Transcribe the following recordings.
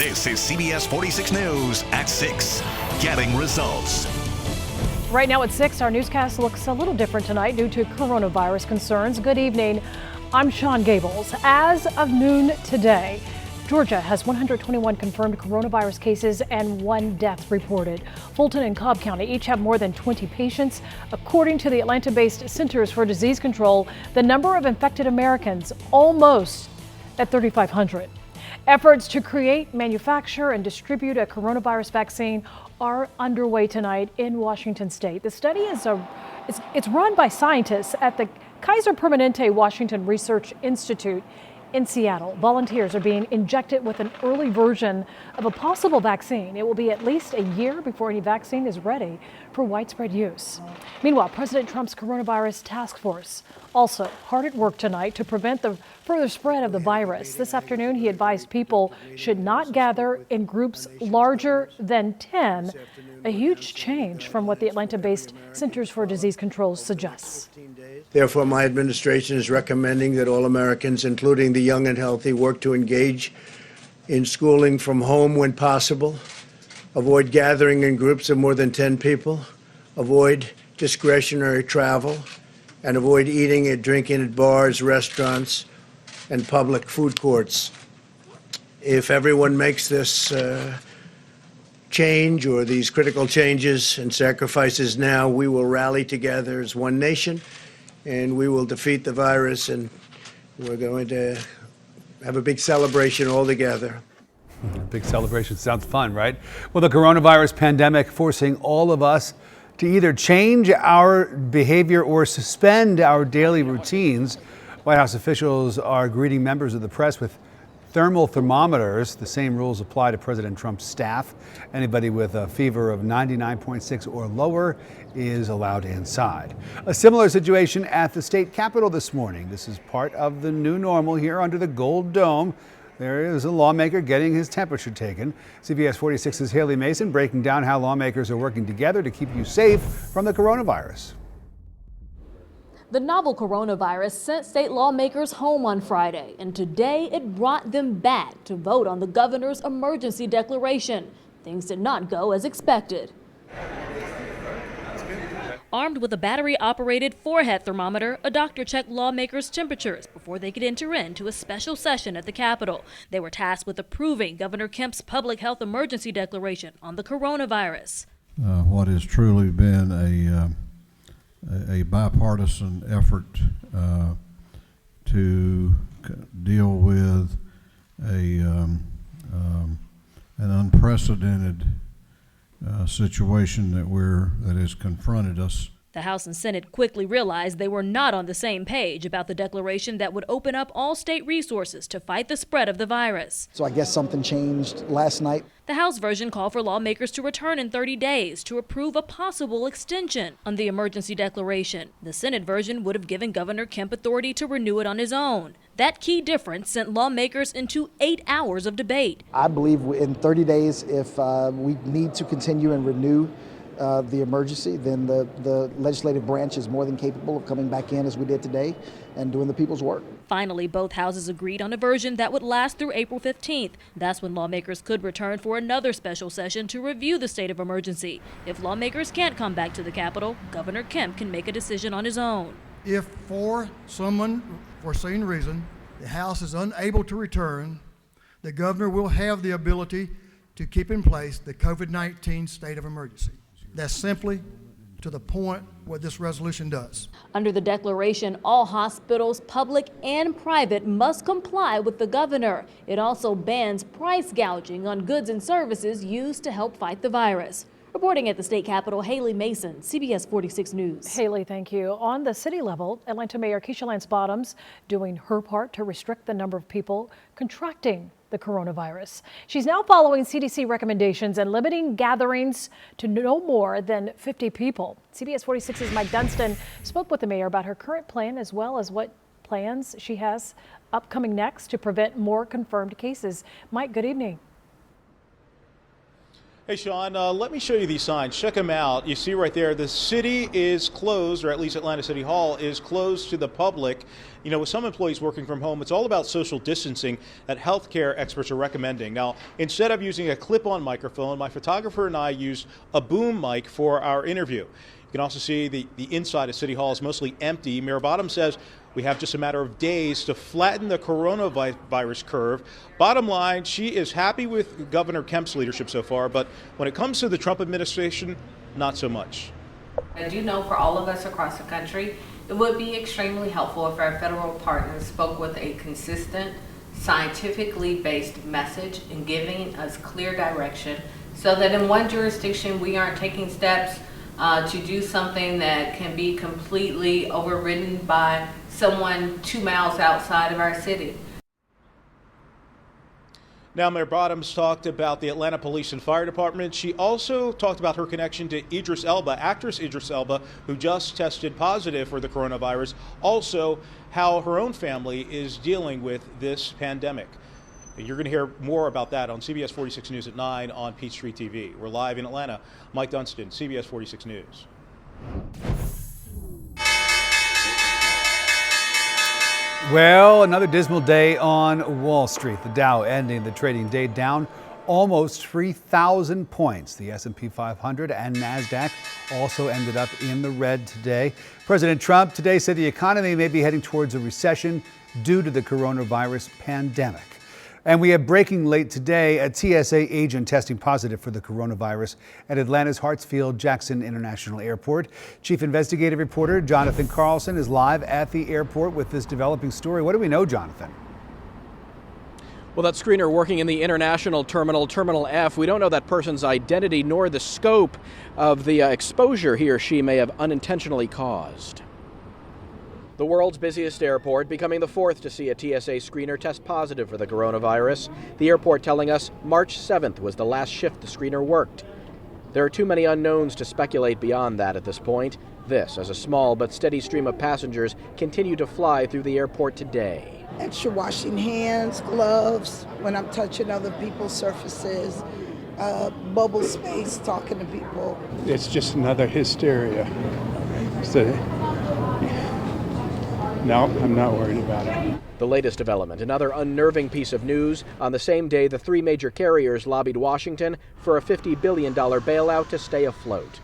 This is CBS 46 News at 6. Getting results. Right now at 6, our newscast looks a little different tonight due to coronavirus concerns. Good evening. I'm Sean Gables. As of noon today, Georgia has 121 confirmed coronavirus cases and 1 death reported. Fulton and Cobb County each have more than 20 patients. According to the Atlanta-based Centers for Disease Control, the number of infected Americans almost at 3,500. Efforts to create, manufacture, and distribute a coronavirus vaccine are underway tonight in Washington state. The study it's run by scientists at the Kaiser Permanente Washington Research Institute in Seattle. Volunteers are being injected with an early version of a possible vaccine. It will be at least a year before any vaccine is ready for widespread use. Meanwhile, President Trump's coronavirus task force also hard at work tonight to prevent the further spread of the virus. This afternoon, he advised people should not gather in groups larger than 10, a huge change from what the Atlanta-based Centers for Disease Control suggests. Therefore, my administration is recommending that all Americans, including the young and healthy, work to engage in schooling from home when possible, avoid gathering in groups of more than 10 people, avoid discretionary travel, and avoid eating and drinking at bars, restaurants, and public food courts. If everyone makes this change or these critical changes and sacrifices now, we will rally together as one nation and we will defeat the virus, and we're going to have a big celebration all together. Big celebration sounds fun, right? Well, the coronavirus pandemic forcing all of us to either change our behavior or suspend our daily routines. White House officials are greeting members of the press with thermal thermometers. The same rules apply to President Trump's staff. Anybody with a fever of 99.6 or lower is allowed inside. A similar situation at the state capitol this morning. This is part of the new normal here under the Gold Dome. There is a lawmaker getting his temperature taken. CBS 46's Haley Mason breaking down how lawmakers are working together to keep you safe from the coronavirus. The novel coronavirus sent state lawmakers home on Friday, and today it brought them back to vote on the governor's emergency declaration. Things did not go as expected. Armed with a battery-operated forehead thermometer, a doctor checked lawmakers' temperatures before they could enter into a special session at the Capitol. They were tasked with approving Governor Kemp's public health emergency declaration on the coronavirus. What has truly been a bipartisan effort to deal with an unprecedented situation that has confronted us. The House and Senate quickly realized they were not on the same page about the declaration that would open up all state resources to fight the spread of the virus. So I guess something changed last night. The House version called for lawmakers to return in 30 days to approve a possible extension on the emergency declaration. The Senate version would have given Governor Kemp authority to renew it on his own. That key difference sent lawmakers into 8 hours of debate. I believe in 30 days, if we need to continue and renew the emergency, then the legislative branch is more than capable of coming back in as we did today and doing the people's work. Finally, both houses agreed on a version that would last through April 15th. That's when lawmakers could return for another special session to review the state of emergency. If lawmakers can't come back to the Capitol, Governor Kemp can make a decision on his own. If for some unforeseen reason the House is unable to return, the governor will have the ability to keep in place the COVID-19 state of emergency. That's simply to the point what this resolution does. Under the declaration, all hospitals, public and private, must comply with the governor. It also bans price gouging on goods and services used to help fight the virus. Reporting at the state capitol, Haley Mason, CBS 46 News. Haley, thank you. On the city level, Atlanta Mayor Keisha Lance Bottoms doing her part to restrict the number of people contracting the coronavirus. She's now following CDC recommendations and limiting gatherings to no more than 50 people. CBS 46's Mike Dunstan spoke with the mayor about her current plan as well as what plans she has upcoming next to prevent more confirmed cases. Mike, good evening. Hey, Sean, let me show you these signs. Check them out. You see right there, the city is closed, or at least Atlanta City Hall is closed to the public. You know, with some employees working from home, it's all about social distancing that healthcare experts are recommending. Now, instead of using a clip-on microphone, my photographer and I used a boom mic for our interview. You can also see the inside of City Hall is mostly empty. Mayor Bottom says we have just a matter of days to flatten the coronavirus curve. Bottom line, she is happy with Governor Kemp's leadership so far, but when it comes to the Trump administration, not so much. I do know for all of us across the country, it would be extremely helpful if our federal partners spoke with a consistent, scientifically based message and giving us clear direction so that in one jurisdiction we aren't taking steps to do something that can be completely overridden by someone 2 miles outside of our city. Now, Mayor Bottoms talked about the Atlanta Police and Fire Department. She also talked about her connection to Idris Elba, actress Idris Elba, who just tested positive for the coronavirus. Also, how her own family is dealing with this pandemic. You're going to hear more about that on CBS 46 News at 9 on Peachtree TV. We're live in Atlanta. Mike Dunstan, CBS 46 News. Well, another dismal day on Wall Street. The Dow ending the trading day down almost 3,000 points. The S&P 500 and NASDAQ also ended up in the red today. President Trump today said the economy may be heading towards a recession due to the coronavirus pandemic. And we have breaking late today, a TSA agent testing positive for the coronavirus at Atlanta's Hartsfield-Jackson International Airport. Chief investigative reporter Jonathan Carlson is live at the airport with this developing story. What do we know, Jonathan? Well, that screener working in the international terminal, Terminal F, we don't know that person's identity nor the scope of the exposure he or she may have unintentionally caused. The world's busiest airport, becoming the fourth to see a TSA screener test positive for the coronavirus. The airport telling us March 7th was the last shift the screener worked. There are too many unknowns to speculate beyond that at this point. This, as a small but steady stream of passengers continue to fly through the airport today. Extra washing hands, gloves, when I'm touching other people's surfaces, bubble space, talking to people. It's just another hysteria. No, I'm not worried about it. The latest development, another unnerving piece of news. On the same day, the three major carriers lobbied Washington for a $50 billion bailout to stay afloat.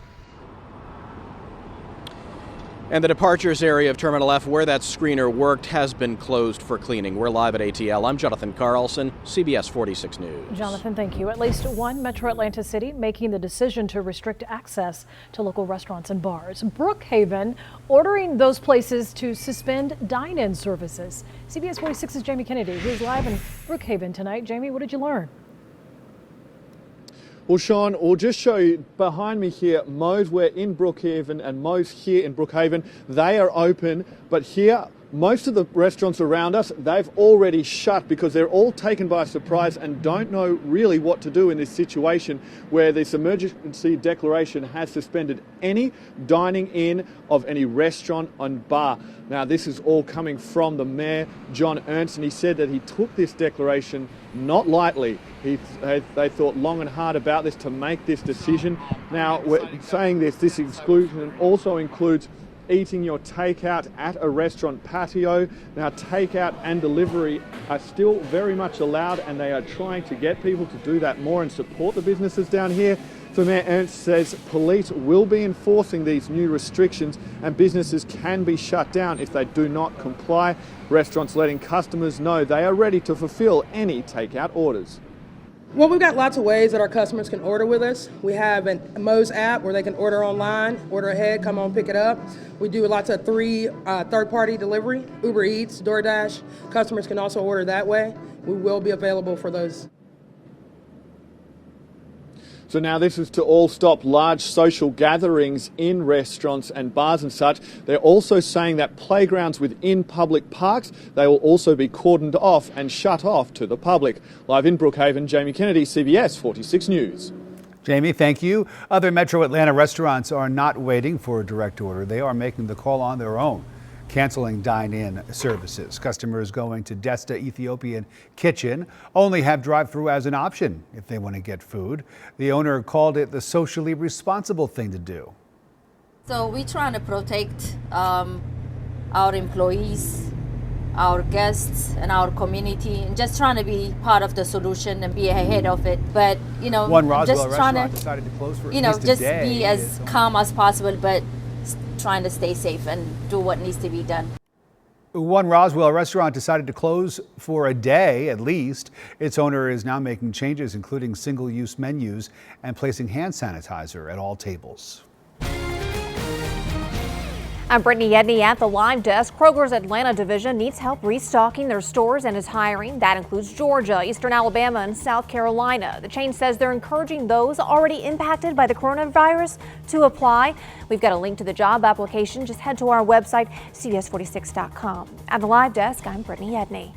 And the departures area of Terminal F, where that screener worked, has been closed for cleaning. We're live at ATL. I'm Jonathan Carlson, CBS 46 News. Jonathan, thank you. At least one metro Atlanta city making the decision to restrict access to local restaurants and bars. Brookhaven ordering those places to suspend dine-in services. CBS 46's Jamie Kennedy, who's live in Brookhaven tonight. Jamie, what did you learn? Well, Sean, we'll just show you behind me here, Moe's, we're in Brookhaven, and Moe's here in Brookhaven. They are open, but here, most of the restaurants around us, they've already shut because they're all taken by surprise and don't know really what to do in this situation where this emergency declaration has suspended any dining in of any restaurant and bar. Now, this is all coming from the Mayor, John Ernst, and he said that he took this declaration not lightly. They thought long and hard about this to make this decision. Now, we're saying this exclusion also includes eating your takeout at a restaurant patio. Now, takeout and delivery are still very much allowed, and they are trying to get people to do that more and support the businesses down here. So Mayor Ernst says police will be enforcing these new restrictions and businesses can be shut down if they do not comply. Restaurants letting customers know they are ready to fulfill any takeout orders. Well, we've got lots of ways that our customers can order with us. We have a Moe's app where they can order online, order ahead, come on, pick it up. We do lots of third-party delivery, Uber Eats, DoorDash. Customers can also order that way. We will be available for those. So now this is to all stop large social gatherings in restaurants and bars and such. They're also saying that playgrounds within public parks, they will also be cordoned off and shut off to the public. Live in Brookhaven, Jamie Kennedy, CBS 46 News. Jamie, thank you. Other Metro Atlanta restaurants are not waiting for a direct order. They are making the call on their own. canceling dine-in services. Customers going to Desta Ethiopian Kitchen only have drive-through as an option if they want to get food. The owner called it the socially responsible thing to do. So we're trying to protect our employees, our guests, and our community, and just trying to be part of the solution and be ahead of it. But one Roswell just trying restaurant decided to close for just be as calm as possible, but trying to stay safe and do what needs to be done. One Roswell restaurant decided to close for a day at least. Its owner is now making changes, including single-use menus and placing hand sanitizer at all tables. I'm Brittany Edney at the Live Desk. Kroger's Atlanta division needs help restocking their stores and is hiring. That includes Georgia, Eastern Alabama, and South Carolina. The chain says they're encouraging those already impacted by the coronavirus to apply. We've got a link to the job application. Just head to our website, CBS46.com. At the Live Desk, I'm Brittany Edney.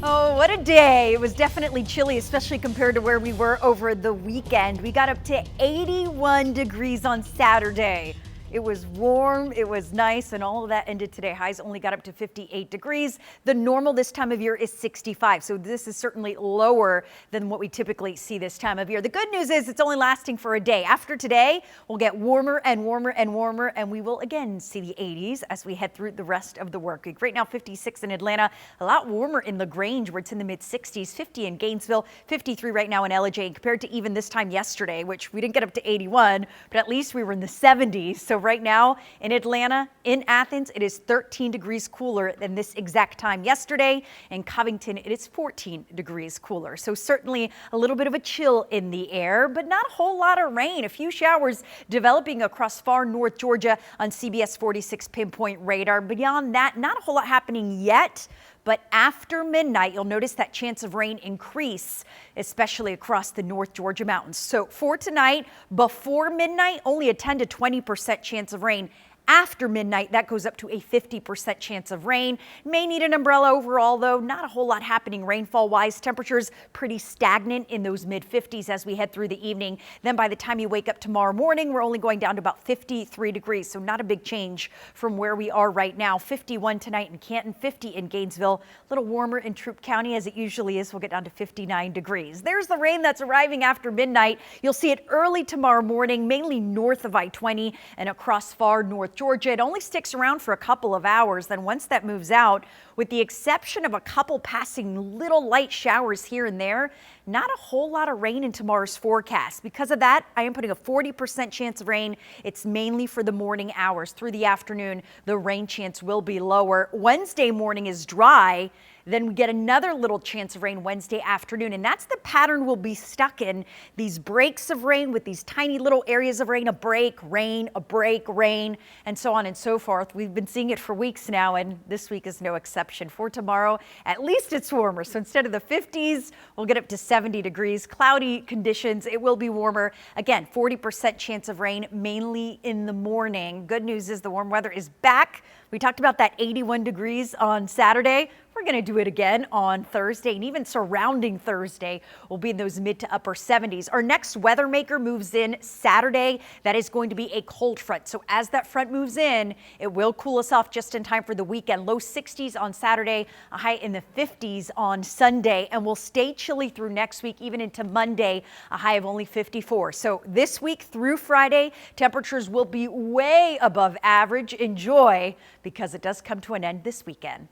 Oh, what a day. It was definitely chilly, especially compared to where we were over the weekend. We got up to 81 degrees on Saturday. It was warm, it was nice, and all of that ended today. Highs only got up to 58 degrees. The normal this time of year is 65, so this is certainly lower than what we typically see this time of year. The good news is it's only lasting for a day. After today, we'll get warmer and warmer and warmer, and we will again see the 80s as we head through the rest of the work week. Right now, 56 in Atlanta, a lot warmer in LaGrange, where it's in the mid-60s, 50 in Gainesville, 53 right now in LJ, compared to even this time yesterday, which we didn't get up to 81, but at least we were in the 70s. So right now in Atlanta, in Athens, it is 13 degrees cooler than this exact time yesterday. In Covington, it is 14 degrees cooler. So certainly a little bit of a chill in the air, but not a whole lot of rain. A few showers developing across far north Georgia on CBS 46 pinpoint radar. Beyond that, not a whole lot happening yet. But after midnight, you'll notice that chance of rain increase, especially across the North Georgia mountains. So for tonight, before midnight, only a 10 to 20% chance of rain. After midnight, that goes up to a 50% chance of rain. May need an umbrella overall, though. Not a whole lot happening rainfall-wise. Temperatures pretty stagnant in those mid-50s as we head through the evening. Then by the time you wake up tomorrow morning, we're only going down to about 53 degrees, so not a big change from where we are right now. 51 tonight in Canton, 50 in Gainesville. A little warmer in Troup County as it usually is. We'll get down to 59 degrees. There's the rain that's arriving after midnight. You'll see it early tomorrow morning, mainly north of I-20 and across far north Georgia. It only sticks around for a couple of hours. Then once that moves out, with the exception of a couple passing little light showers here and there, not a whole lot of rain in tomorrow's forecast. Because of that, I am putting a 40% chance of rain. It's mainly for the morning hours. Through the afternoon, the rain chance will be lower. Wednesday morning is dry. Then we get another little chance of rain Wednesday afternoon, and that's the pattern we'll be stuck in. These breaks of rain with these tiny little areas of rain, a break, rain, and so on and so forth. We've been seeing it for weeks now, and this week is no exception. For tomorrow, at least it's warmer. So instead of the 50s, we'll get up to 70 degrees. Cloudy conditions, it will be warmer. Again, 40% chance of rain, mainly in the morning. Good news is the warm weather is back. We talked about that 81 degrees on Saturday. We're going to do it again on Thursday, and even surrounding Thursday will be in those mid to upper 70s. Our next weather maker moves in Saturday. That is going to be a cold front. So as that front moves in, it will cool us off just in time for the weekend. Low 60s on Saturday, a high in the 50s on Sunday, and will stay chilly through next week, even into Monday, a high of only 54. So this week through Friday, temperatures will be way above average. Enjoy, because it does come to an end this weekend.